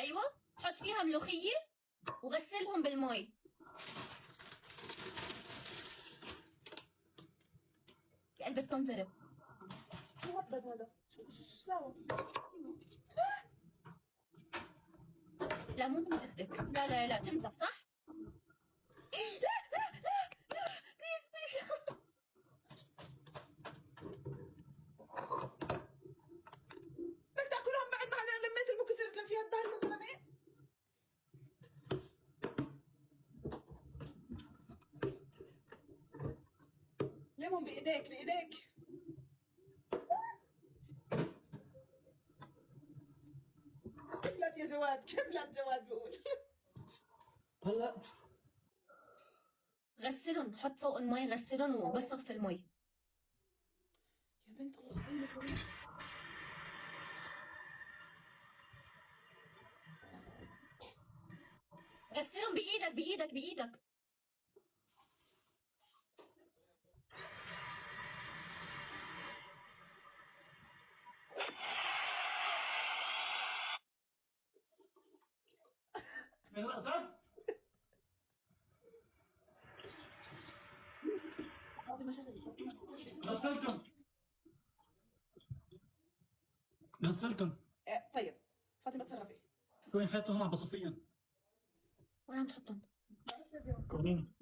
ايوه، حط فيها ملوخيه وغسلهم بالمي بقلب الطنجره. شو هبد هذا؟ شو ساوى؟ لا مو من جدك، لا لا لا تمدح صح؟ لا لا لا لا، بليز بليز. بدك تاكلهم بعد ما لميت المكسر تلم فيها الدار يا زلمه؟ لمهم بايديك بايديك. كملت يا جواد، كملت جواد بقول. هلا غسلهم، حط فوق المي، غسلهم وبصق في المي. يا بنت الله يعينك. غسلهم بايدك بايدك بايدك. غسلت فاطمه شغلي. غسلتهم غسلتهم. طيب فاطمه تصرفي. كوني حياتهم عم بصفيهم. وين عم تحطهم؟ كونين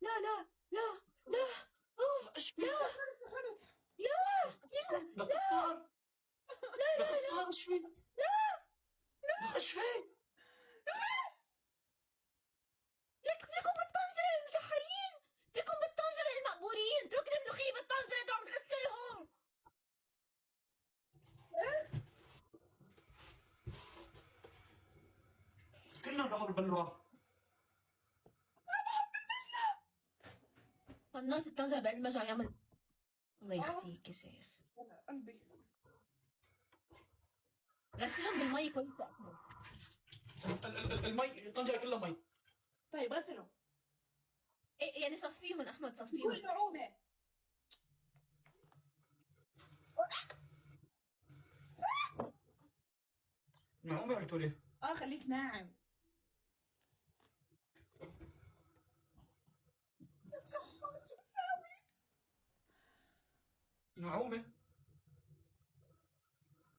لا لا لا لا. أوه، اشفي خلص. لقصار لقصار اشفي اشفي. لكم بالطنجرة المشحرين، اتركهم بالطنجرة المقبورين، اترك الملوخية بالطنجرة انتوا عم تغسلهم. كلهم راحوا بالبلوره. الناس الطنجرة بقلب المجا عم يعمل. الله يخزيك يا شيخ. قلبي. غسلهم بالمي كويس تأكلوا. المي الطنجره كلها مي. طيب غسلهم. إيه يعني صفيهم احمد، كل صفيهم. نعومه. نعومه قلتوا لي. خليك ناعم. شو بتساوي؟ نعومه